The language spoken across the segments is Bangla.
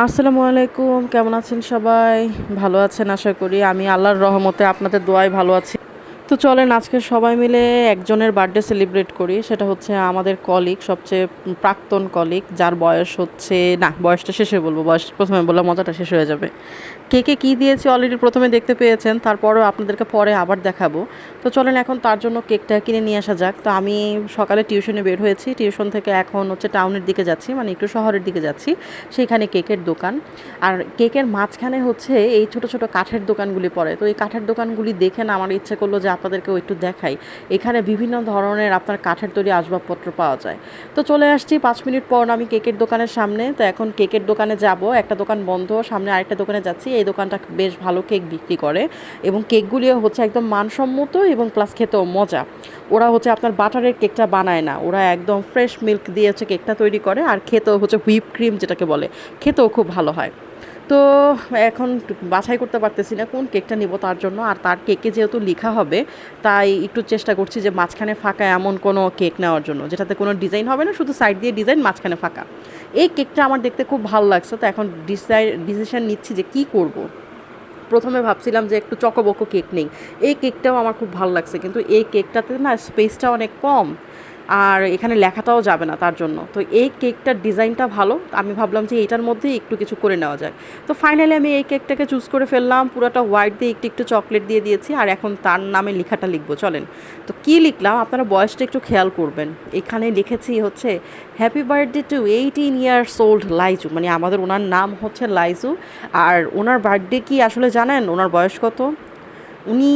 আসসালামু আলাইকুম, কেমন আছেন সবাই? ভালো আছেন আশা করি। আমি আল্লাহর রহমতে আপনাদের দোয়ায় ভালো আছি। তো চলেন আজকে সবাই মিলে একজনের বার্থডে সেলিব্রেট করি। সেটা হচ্ছে আমাদের কলিগ, সবচেয়ে প্রাক্তন কলিগ, যার বয়স হচ্ছে, না বয়সটা শেষে বলবো, বয়স প্রথমে বললে মজাটা শেষ হয়ে যাবে। কেকে কী দিয়েছি অলরেডি প্রথমে দেখতে পেয়েছেন, তারপরেও আপনাদেরকে পরে আবার দেখাবো। তো চলেন এখন তার জন্য কেকটা কিনে নিয়ে আসা যাক। তো আমি সকালে টিউশনে বের হয়েছি, টিউশন থেকে এখন হচ্ছে টাউনের দিকে যাচ্ছি, মানে একটু শহরের দিকে যাচ্ছি। সেইখানে কেকের দোকান, আর কেকের মাঝখানে হচ্ছে এই ছোট ছোট কাঠের দোকানগুলি পড়ে। তো এই কাঠের দোকানগুলি দেখে না আমার ইচ্ছে করলো যে আপনাদেরকেও একটু দেখাই। এখানে বিভিন্ন ধরনের আপনার কাঠের তৈরি আসবাবপত্র পাওয়া যায়। তো চলে আসছি 5 মিনিট পর আমি কেকের দোকানের সামনে। তো এখন কেকের দোকানে যাব, একটা দোকান বন্ধ, সামনে আরেকটা দোকানে যাচ্ছি। এই দোকানটা বেশ ভালো কেক বিক্রি করে এবং কেকগুলিও হচ্ছে একদম মানসম্মত এবং প্লাস খেতেও মজা। ওরা হচ্ছে আপনার বাটারের কেকটা বানায় না, ওরা একদম ফ্রেশ মিল্ক দিয়ে হচ্ছে কেকটা তৈরি করে, আর খেতেও হচ্ছে হুইপ ক্রিম যেটাকে বলে, খেতেও খুব ভালো হয়। তো এখন বাছাই করতে পারতেছি না কোন কেকটা নিব তার জন্য, আর তার কেকে যেহেতু লেখা হবে তাই একটু চেষ্টা করছি যে মাঝখানে ফাঁকা এমন কোনো কেক নেওয়ার জন্য যেটাতে কোনো ডিজাইন হবে না, শুধু সাইড দিয়ে ডিজাইন, মাঝখানে ফাঁকা। এই কেকটা আমার দেখতে খুব ভালো লাগছে, তো এখন ডিসিশন নিচ্ছি যে কি করব। প্রথমে ভাবছিলাম যে একটু চকোবকো কেক নেই, এই কেকটাও আমার খুব ভালো লাগছে, কিন্তু এই কেকটাতে না স্পেসটা অনেক কম, আর এখানে লেখাটাও যাবে না তার জন্য। তো এই কেকটার ডিজাইনটা ভালো, আমি ভাবলাম যে এইটার মধ্যেই একটু কিছু করে নেওয়া যায়। তো ফাইনালি আমি এই কেকটাকে চুজ করে ফেললাম, পুরোটা হোয়াইট দিয়ে একটু একটু চকলেট দিয়ে দিয়েছি, আর এখন তার নামে লেখাটা লিখবো। চলেন, তো কী লিখলাম আপনারা বয়সটা একটু খেয়াল করবেন। এখানে লিখেছি হচ্ছে happy birthday to 18 years old Laiju, মানে আমাদের ওনার নাম হচ্ছে লাইজু। আর ওনার বার্থডে কি আসলে জানেন ওনার বয়স কত? উনি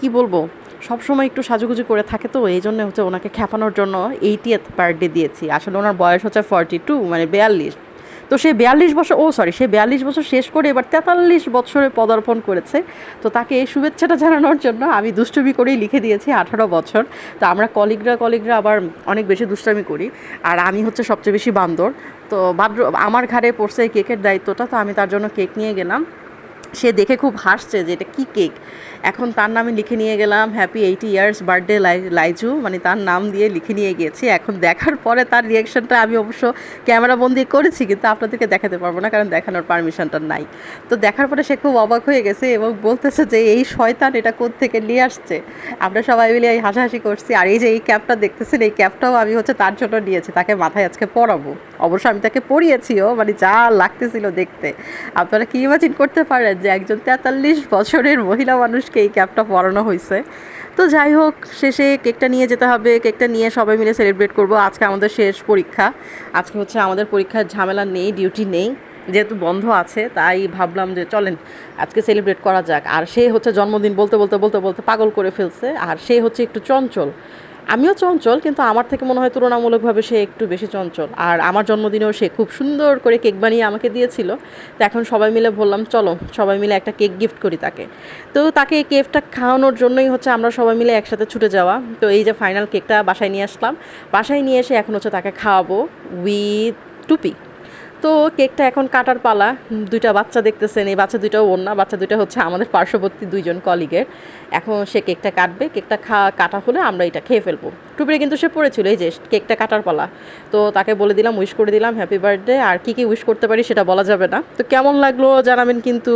কি বলবো, সবসময় একটু সাজুগুজু করে থাকে, তো এই জন্য হচ্ছে ওনাকে খ্যাপানোর জন্য 80th বার্থডে দিয়েছি। আসলে ওনার বয়স হচ্ছে 42, মানে 42। তো সে 42 বছর, সরি, সে 42 বছর শেষ করে এবার 43 বছরে পদার্পণ করেছে। তো তাকে এই শুভেচ্ছাটা জানানোর জন্য আমি দুষ্টুমি করেই লিখে দিয়েছি 18 বছর। তো আমরা কলিগরা আবার অনেক বেশি দুষ্টামি করি, আর আমি হচ্ছে সবচেয়ে বেশি বান্দর। তো আমার ঘাড়ে পড়ছে এই কেকের দায়িত্বটা, তো আমি তার জন্য কেক নিয়ে গেলাম। সে দেখে খুব হাসছে যে এটা কী কেক। এখন তার নামে লিখে নিয়ে গেলাম হ্যাপি 80 ইয়ার্স বার্থডে লাইজু, মানে তার নাম দিয়ে লিখে নিয়ে গিয়েছি। এখন দেখার পরে তার রিয়াকশানটা আমি অবশ্য ক্যামেরাবন্দি করেছি, কিন্তু আপনাদেরকে দেখাতে পারবো না কারণ দেখানোর পারমিশনটা নাই। তো দেখার পরে সে খুব অবাক হয়ে গেছে এবং বলতেছে যে এই শয়তান এটা কোত্থেকে নিয়ে আসছে। আমরা সবাই মিলে এই হাসাহাসি করছি। আর এই যে এই ক্যাপটা দেখতেছেন, এই ক্যাপটাও আমি হচ্ছে তার জন্য নিয়েছি, তাকে মাথায় আজকে পরাবো। অবশ্য আমি তাকে পরিয়েছিও, মানে যা লাগতেছিল দেখতে। আপনারা কি ইমাজিন করতে পারেন যে একজন 43 বছরের মহিলা মানুষকে এই ক্যাপটা পরানো হয়েছে? তো যাই হোক, শেষে কেকটা নিয়ে যেতে হবে, কেকটা নিয়ে সবাই মিলে সেলিব্রেট করব। আজকে আমাদের শেষ পরীক্ষা, আজকে হচ্ছে আমাদের পরীক্ষার ঝামেলা নেই, ডিউটি নেই, যেহেতু বন্ধ আছে, তাই ভাবলাম যে চলেন আজকে সেলিব্রেট করা যাক। আর সে হচ্ছে জন্মদিন বলতে বলতে বলতে বলতে পাগল করে ফেলছে, আর সে হচ্ছে একটু চঞ্চল। আমিও চঞ্চল, কিন্তু আমার থেকে মনে হয় তুলনামূলকভাবে সে একটু বেশি চঞ্চল। আর আমার জন্মদিনেও সে খুব সুন্দর করে কেক বানিয়ে আমাকে দিয়েছিল। তো এখন সবাই মিলে বললাম চলো সবাই মিলে একটা কেক গিফট করি তাকে। তো তাকে এই কেকটা খাওয়ানোর জন্যই হচ্ছে আমরা সবাই মিলে একসাথে ছুটে যাওয়া। তো এই যে ফাইনাল কেকটা বাসায় নিয়ে আসলাম, বাসায় নিয়ে এসে এখন হচ্ছে তাকে খাওয়াবো উইথ টুপি। তো কেকটা এখন কাটার পালা। দুইটা বাচ্চা দেখতেছেন, এই বাচ্চা দুইটাও ওর না, বাচ্চা দুইটা হচ্ছে আমাদের পার্শ্ববর্তী দুইজন কলিগের। এখন সে কেকটা কাটবে, কেকটা কাটা হলে আমরা এটা খেয়ে ফেলবো। টুপিটা কিন্তু সে পড়েছিল, এই যে কেকটা কাটার পালা। তো তাকে বলে দিলাম, উইশ করে দিলাম হ্যাপি বার্থডে। আর কী কী উইশ করতে পারি সেটা বলা যাবে না। তো কেমন লাগলো জানাবেন কিন্তু।